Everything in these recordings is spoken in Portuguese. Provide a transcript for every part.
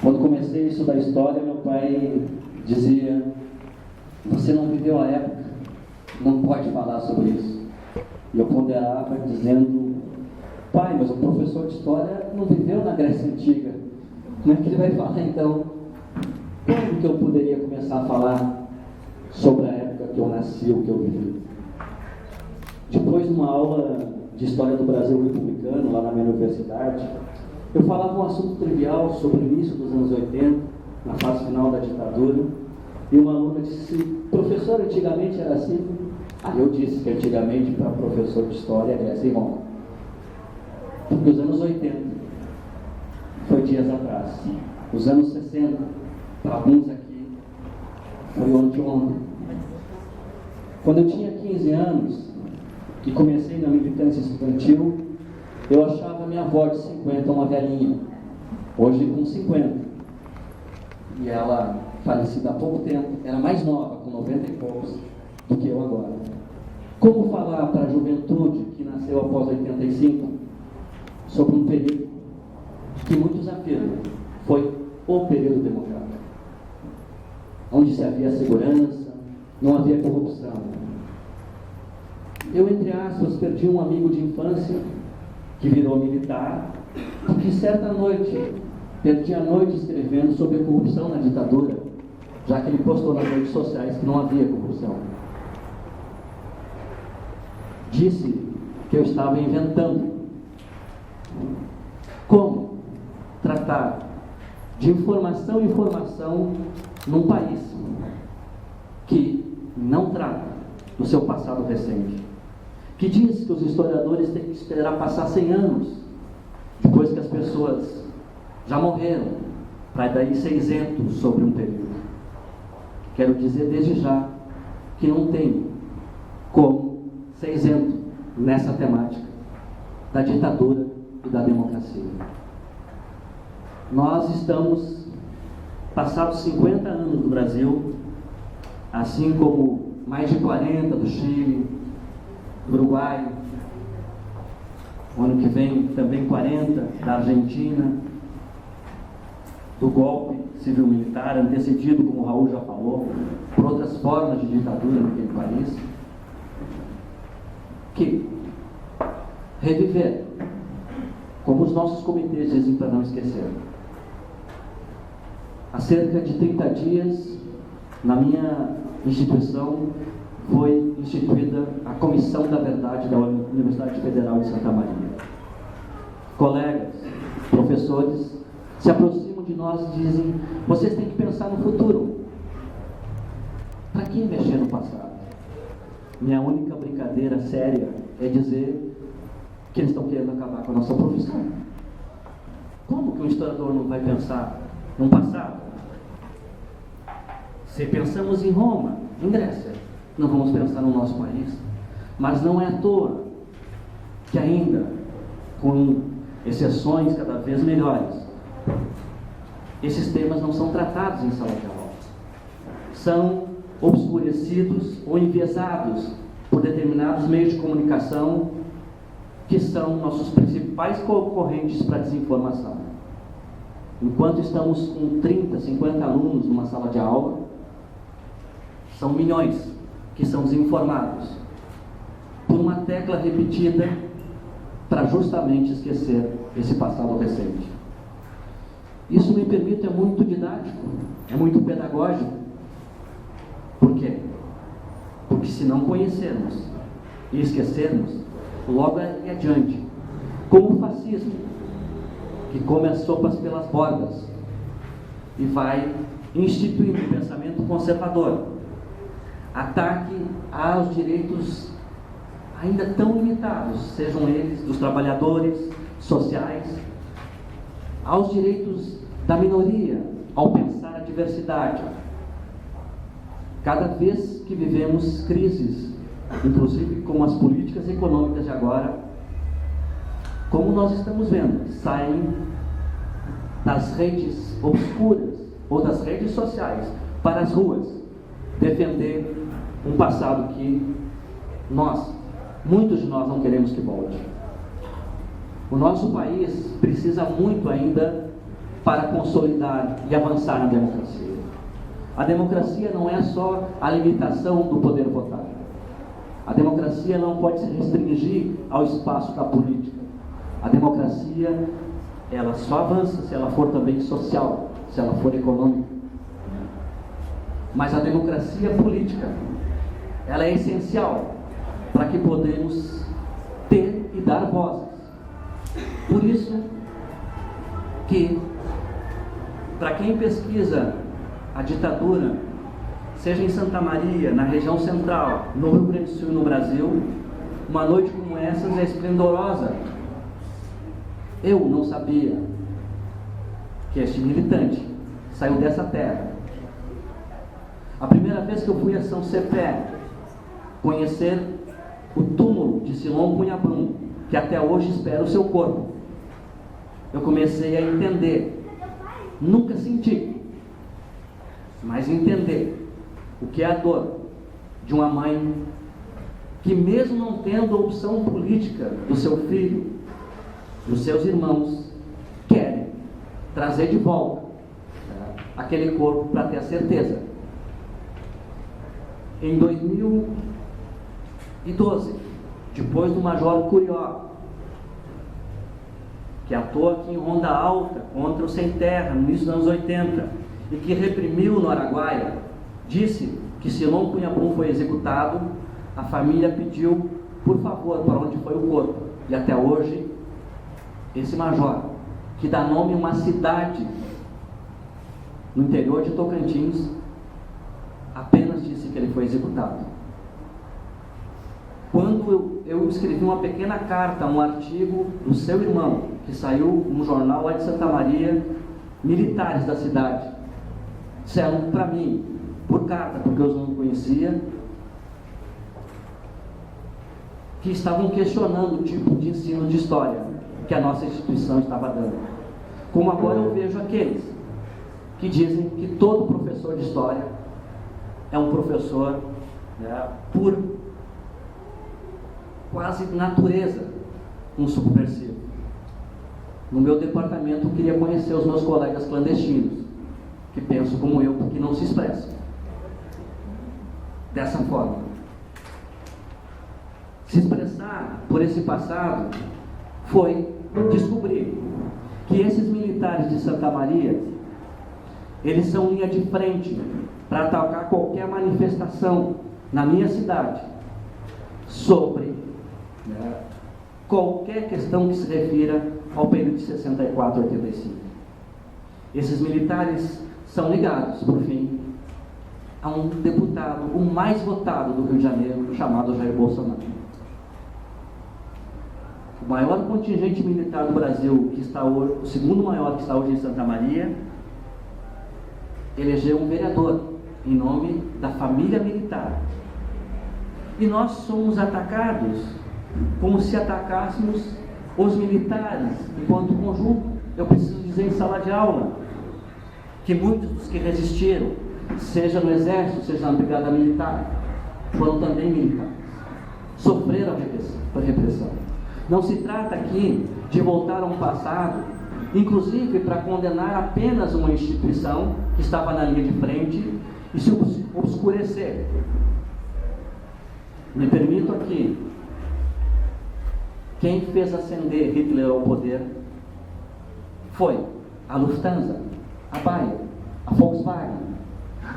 Quando comecei a estudar história, meu pai dizia: você não viveu a época, não pode falar sobre isso. E eu ponderava dizendo: pai, mas o professor de história não viveu na Grécia Antiga. Como é que ele vai falar então? Quando que eu poderia começar a falar sobre a época que eu nasci, o que eu vivi? Depois de uma aula de História do Brasil Republicano, lá na minha universidade, eu falava um assunto trivial sobre o início dos anos 80, na fase final da ditadura, e uma aluna disse: professor, antigamente era assim? Aí eu disse que antigamente, para professor de História, Grécia e Roma. Porque os anos 80 foi dias atrás. Os anos 60, para alguns aqui, foi ontem. Quando eu tinha 15 anos e comecei na militância estudantil, eu achava minha avó de 50 uma velhinha, hoje com 50. E ela, falecida há pouco tempo, era mais nova, com 90 e poucos, do que eu agora. Como falar para a juventude que nasceu após 85 sobre um período que muitos afirmam foi o período democrático, onde se havia segurança, não havia corrupção? Eu, entre aspas, perdi um amigo de infância que virou militar, porque certa noite perdi a noite escrevendo sobre a corrupção na ditadura, já que ele postou nas redes sociais que não havia corrupção. Disse que eu estava inventando. Como tratar de informação em informação num país que não trata do seu passado recente, que diz que os historiadores têm que esperar passar 100 anos depois que as pessoas já morreram, para daí ser isento sobre um período. Quero dizer desde já que não tem como ser isento nessa temática da ditadura e da democracia. Nós estamos passados 50 anos do Brasil, assim como mais de 40 do Chile, do Uruguai, o ano que vem também 40 da Argentina, do golpe civil-militar, antecedido, como o Raul já falou, por outras formas de ditadura naquele país, que reviver, como os nossos comitês dizem para não esquecer. Há cerca de 30 dias, na minha instituição, foi instituída a Comissão da Verdade da Universidade Federal de Santa Maria. Colegas, professores, se aproximam de nós e dizem: vocês têm que pensar no futuro. Para que mexer no passado? Minha única brincadeira séria é dizer que eles estão querendo acabar com a nossa profissão. Como que um historiador não vai pensar no passado? Se pensamos em Roma, em Grécia, não vamos pensar no nosso país. Mas não é à toa que ainda, com exceções cada vez melhores, esses temas não são tratados em sala de aula. São obscurecidos ou enviesados por determinados meios de comunicação que são nossos principais concorrentes para a desinformação. Enquanto estamos com 30, 50 alunos numa sala de aula, são milhões que são desinformados por uma tecla repetida para justamente esquecer esse passado recente. Isso, me permite, é muito didático, é muito pedagógico. Por quê? Porque se não conhecermos e esquecermos, logo adiante, como o fascismo, que come as sopas pelas bordas e vai instituindo um pensamento conservador, ataque aos direitos ainda tão limitados, sejam eles dos trabalhadores sociais, aos direitos da minoria, ao pensar a diversidade. Cada vez que vivemos crises, inclusive com as políticas econômicas de agora, como nós estamos vendo, saem das redes obscuras ou das redes sociais para as ruas defender um passado que muitos de nós não queremos que volte. O nosso país precisa muito ainda para consolidar e avançar na democracia. A democracia não é só a limitação do poder votar. A democracia não pode se restringir ao espaço da política. A democracia, ela só avança se ela for também social, se ela for econômica. Mas a democracia política, ela é essencial para que podemos ter e dar vozes. Por isso que, para quem pesquisa a ditadura, seja em Santa Maria, na região central, no Rio Grande do Sul e no Brasil, uma noite como essa é esplendorosa. Eu não sabia que este militante saiu dessa terra. A primeira vez que eu fui a São Cepé conhecer o túmulo de Simão Cunha Brum, que até hoje espera o seu corpo, eu comecei a entender, nunca senti, mas entender o que é a dor de uma mãe que, mesmo não tendo a opção política do seu filho, dos seus irmãos, querem trazer de volta aquele corpo para ter a certeza. Em 2012, depois do Major Curió, que atuou aqui em Ronda Alta contra o Sem Terra no início dos anos 80 e que reprimiu no Araguaia, disse que Simão Cunha Brum foi executado, a família pediu, por favor, para onde foi o corpo. E até hoje, esse major, que dá nome a uma cidade no interior de Tocantins, apenas disse que ele foi executado. Quando eu escrevi uma pequena carta, um artigo do seu irmão, que saiu num jornal lá de Santa Maria, militares da cidade disseram para mim, por carta, porque eu não conhecia, que estavam questionando o tipo de ensino de história que a nossa instituição estava dando. Como agora eu vejo aqueles que dizem que todo professor de história é um professor, por quase natureza, um subversivo. No meu departamento, eu queria conhecer os meus colegas clandestinos, que pensam como eu, porque não se expressam dessa forma. Se expressar por esse passado foi descobrir que esses militares de Santa Maria, eles são linha de frente para atacar qualquer manifestação na minha cidade sobre qualquer questão que se refira ao período de 64 a 85. Esses militares são ligados, por fim, a um deputado, o mais votado do Rio de Janeiro, chamado Jair Bolsonaro. O maior contingente militar do Brasil, que está hoje, o segundo maior que está hoje em Santa Maria, elegeu um vereador em nome da família militar. E nós somos atacados como se atacássemos os militares enquanto conjunto. Eu preciso dizer em sala de aula que muitos dos que resistiram, seja no exército, seja na brigada militar, foram também militares, sofreram a repressão. Não se trata aqui de voltar a um passado, inclusive para condenar apenas uma instituição que estava na linha de frente e se obscurecer. Me permito aqui, quem fez ascender Hitler ao poder foi a Lufthansa, a Bayer, a Volkswagen,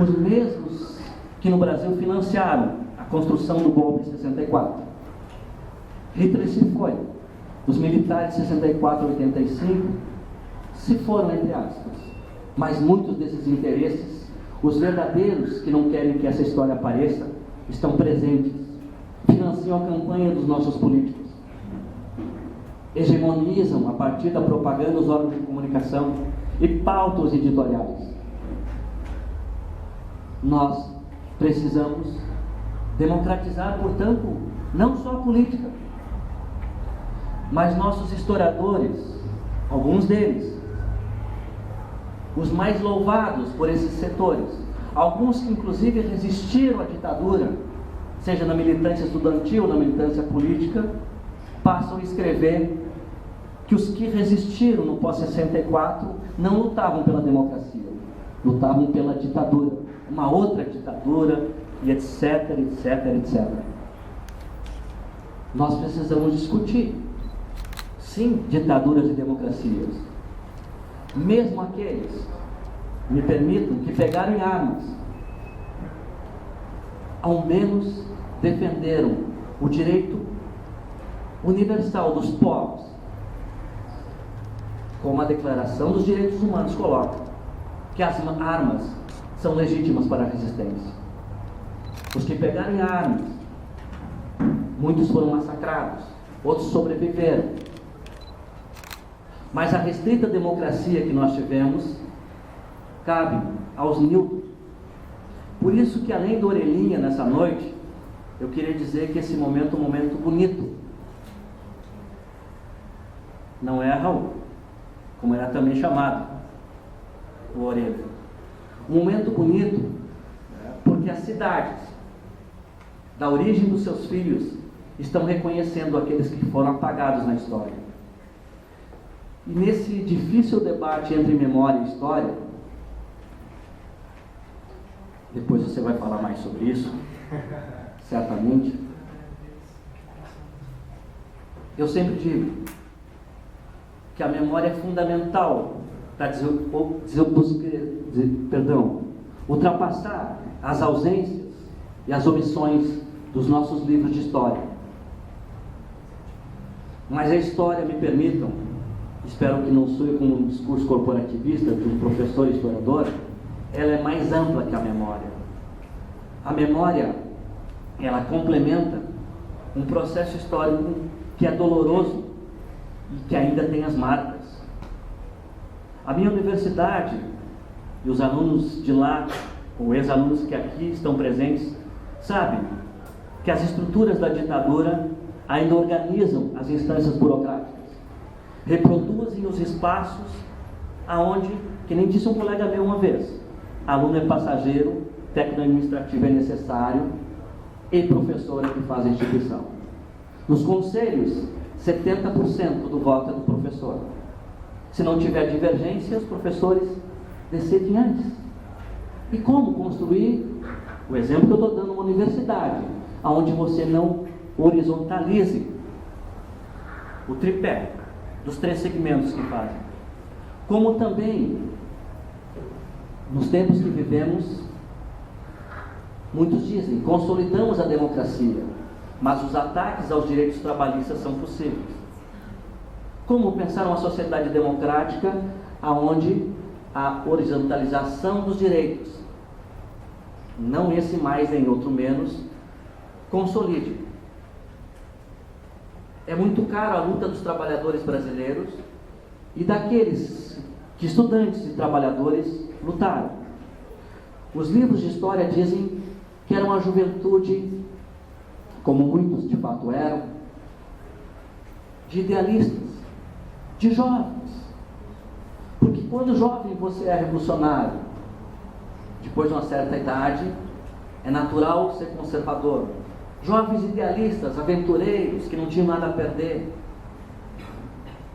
os mesmos que no Brasil financiaram a construção do golpe de 64. Hitler se foi. Os militares de 64 a 85 se foram, entre aspas. Mas muitos desses interesses, os verdadeiros que não querem que essa história apareça, estão presentes, financiam a campanha dos nossos políticos, hegemonizam a partir da propaganda os órgãos de comunicação e pautam os editoriais. Nós precisamos democratizar, portanto, não só a política, mas nossos historiadores, alguns deles, os mais louvados por esses setores, alguns que inclusive resistiram à ditadura, seja na militância estudantil ou na militância política, passam a escrever que os que resistiram no pós-64 não lutavam pela democracia, lutavam pela ditadura, uma outra ditadura, e etc, etc, etc. Nós precisamos discutir, sim, ditaduras e democracias. Mesmo aqueles, me permitam, que pegaram em armas, ao menos defenderam o direito universal dos povos, como a Declaração dos Direitos Humanos coloca, que as armas são legítimas para a resistência. Os que pegaram em armas, muitos foram massacrados, outros sobreviveram. Mas a restrita democracia que nós tivemos cabe aos Newton. Por isso que, além da orelhinha nessa noite, eu queria dizer que esse momento é um momento bonito. Não é, Raul? Como era também chamado, o orelha. Um momento bonito, porque as cidades, da origem dos seus filhos, estão reconhecendo aqueles que foram apagados na história. E nesse difícil debate entre memória e história, depois você vai falar mais sobre isso, certamente, eu sempre digo que a memória é fundamental para ultrapassar as ausências e as omissões dos nossos livros de história. Mas a história, me permitam, espero que não soe como um discurso corporativista de um professor historiador, ela é mais ampla que a memória. A memória, ela complementa um processo histórico que é doloroso e que ainda tem as marcas. A minha universidade e os alunos de lá, ou ex-alunos que aqui estão presentes, sabem que as estruturas da ditadura ainda organizam as instâncias burocráticas, reproduzem os espaços aonde, que nem disse um colega meu uma vez, aluno é passageiro, técnico administrativo é necessário e professor é que faz a instituição. Nos conselhos, 70% do voto é do professor. Se não tiver divergência, os professores decidem antes. E como construir? O exemplo que eu estou dando, uma universidade, onde você não horizontalize o tripé dos 3 segmentos que fazem. Como também, nos tempos que vivemos, muitos dizem, consolidamos a democracia, mas os ataques aos direitos trabalhistas são possíveis. Como pensar uma sociedade democrática onde a horizontalização dos direitos, não esse mais nem outro menos, consolide? É muito caro a luta dos trabalhadores brasileiros e daqueles que estudantes e trabalhadores lutaram. Os livros de história dizem que era uma juventude, como muitos de fato eram, de idealistas, de jovens. Porque quando jovem você é revolucionário, depois de uma certa idade, é natural ser conservador. Jovens idealistas, aventureiros, que não tinham nada a perder.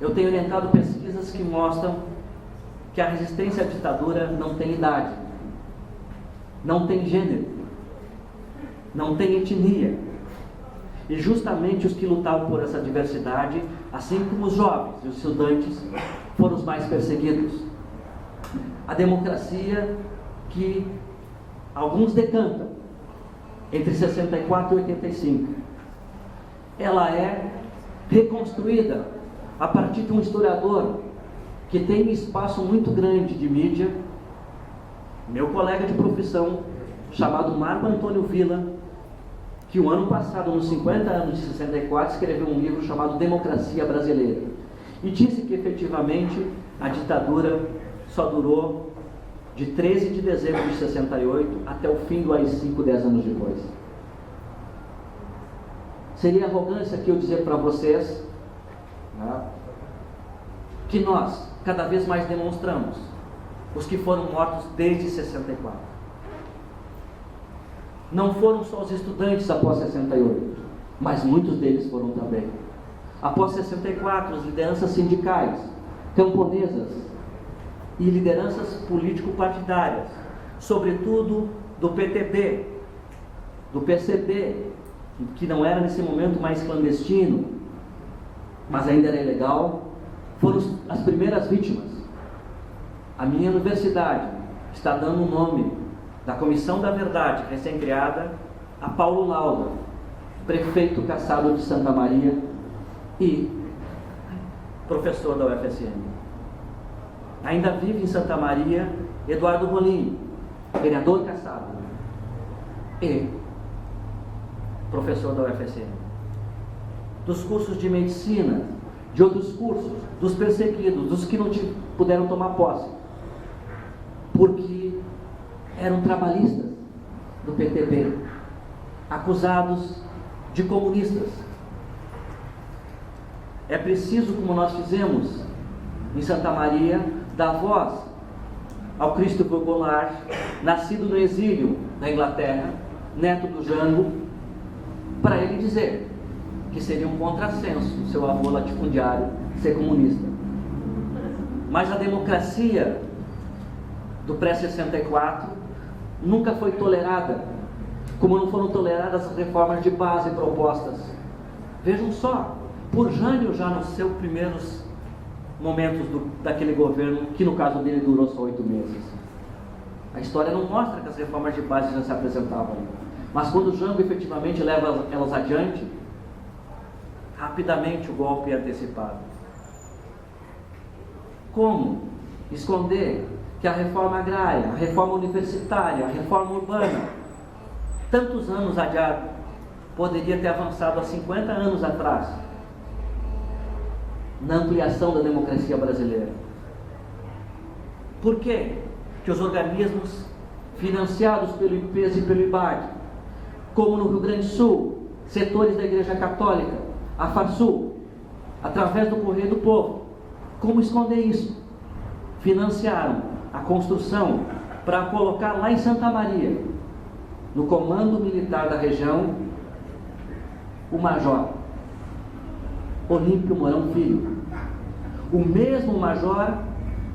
Eu tenho orientado pesquisas que mostram que a resistência à ditadura não tem idade, não tem gênero, não tem etnia. E justamente os que lutavam por essa diversidade, assim como os jovens e os estudantes, foram os mais perseguidos. A democracia que alguns decantam entre 64 e 85, ela é reconstruída a partir de um historiador que tem um espaço muito grande de mídia, meu colega de profissão, chamado Marco Antônio Villa, que o ano passado, nos 50 anos de 64, escreveu um livro chamado Democracia Brasileira, e disse que efetivamente a ditadura só durou de 13 de dezembro de 68 até o fim do AI-5, 10 anos depois. Seria arrogância aqui eu dizer para vocês, né, que nós cada vez mais demonstramos os que foram mortos desde 64. Não foram só os estudantes após 68, mas muitos deles foram também. Após 64, as lideranças sindicais, camponesas e lideranças político-partidárias, sobretudo do PTB, do PCB, que não era nesse momento mais clandestino, mas ainda era ilegal, foram as primeiras vítimas. A minha universidade está dando o nome da Comissão da Verdade, recém-criada, a Paulo Lauda, prefeito cassado de Santa Maria e professor da UFSM. Ainda vive em Santa Maria Eduardo Rolim, vereador cassado e professor da UFSM. Dos cursos de medicina, de outros cursos, dos perseguidos, dos que não puderam tomar posse, porque eram trabalhistas do PTB, acusados de comunistas. É preciso, como nós fizemos em Santa Maria, dar voz ao Christopher Goulart, nascido no exílio na Inglaterra, neto do Jango, para ele dizer que seria um contrassenso o seu avô latifundiário ser comunista. Mas a democracia do pré-64 nunca foi tolerada, como não foram toleradas as reformas de base propostas. Vejam só, por Jânio, já nos seus primeiros momentos daquele governo, que no caso dele durou só 8 meses. A história não mostra que as reformas de base já se apresentavam, mas quando Jango efetivamente leva elas adiante, rapidamente o golpe é antecipado. Como esconder que a reforma agrária, a reforma universitária, a reforma urbana, tantos anos adiado, poderia ter avançado há 50 anos atrás, na ampliação da democracia brasileira? Por quê que os organismos financiados pelo IPES e pelo IBAD, como no Rio Grande do Sul, setores da Igreja Católica, a FARSUL, através do Correio do Povo, como esconder isso? Financiaram a construção para colocar lá em Santa Maria, no comando militar da região, o major Olímpio Mourão Filho, o mesmo major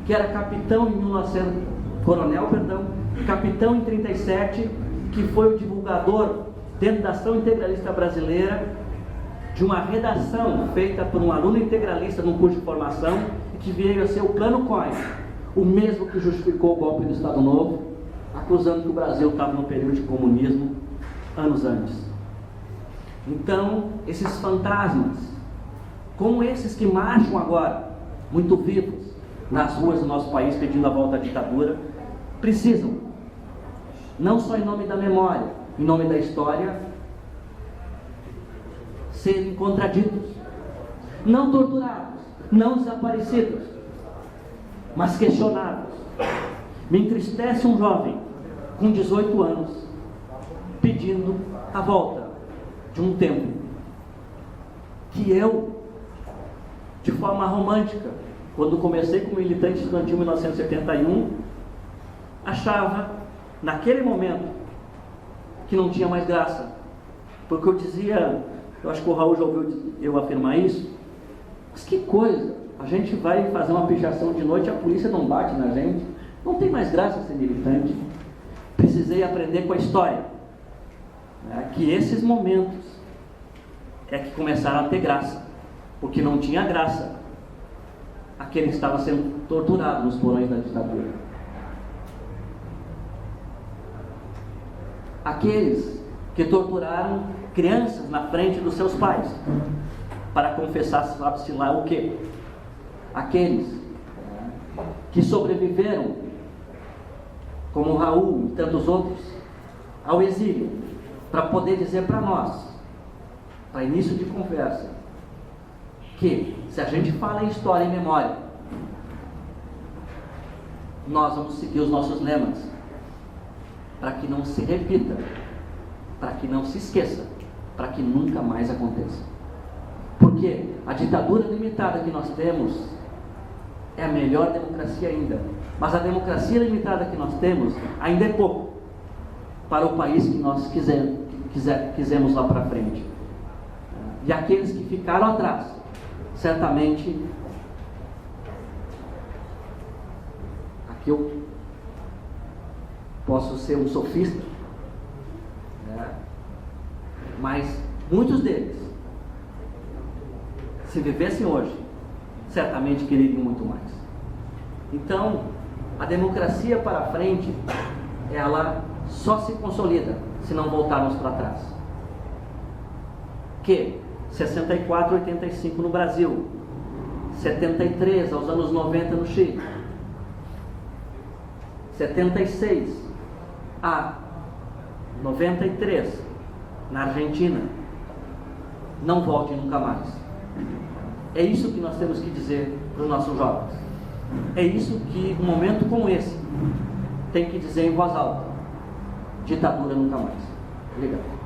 que era capitão em 1900, coronel, perdão, capitão em 37, que foi o divulgador dentro da Ação Integralista Brasileira de uma redação feita por um aluno integralista num curso de formação e que veio a ser o Plano COIN, o mesmo que justificou o golpe do Estado Novo, acusando que o Brasil estava no período de comunismo anos antes. Então, esses fantasmas, como esses que marcham agora, muito vivos, nas ruas do nosso país pedindo a volta à ditadura, precisam, não só em nome da memória, em nome da história, serem contraditos, não torturados, não desaparecidos, mas questionados. Me entristece um jovem com 18 anos pedindo a volta de um tempo que eu, de forma romântica, quando comecei como militante estudantil em 1971, achava, naquele momento, que não tinha mais graça. Porque eu dizia, eu acho que o Raul já ouviu eu afirmar isso, mas que coisa, a gente vai fazer uma pichação de noite, a polícia não bate na gente, não tem mais graça ser militante. Precisei aprender com a história, né, que esses momentos é que começaram a ter graça, porque não tinha graça aquele que estava sendo torturado nos porões da ditadura. Aqueles que torturaram crianças na frente dos seus pais para confessar sabe-se lá o quê. Aqueles que sobreviveram, como o Raul e tantos outros, ao exílio, para poder dizer para nós, para início de conversa, que se a gente fala em história e memória, nós vamos seguir os nossos lemas, para que não se repita, para que não se esqueça, para que nunca mais aconteça. Porque a ditadura limitada que nós temos é a melhor democracia ainda, mas a democracia limitada que nós temos ainda é pouco para o país que nós quisemos lá para frente. E aqueles que ficaram atrás certamente, aqui eu posso ser um sofista, né? Mas muitos deles, se vivessem hoje, certamente quereriam muito mais. Então, a democracia para frente, ela só se consolida se não voltarmos para trás. Que 64, 85 no Brasil, 73 aos anos 90 no Chile, 76 a 93 na Argentina, não volte nunca mais. É isso que nós temos que dizer para os nossos jovens. É isso que um momento como esse tem que dizer em voz alta: ditadura nunca mais. Obrigado.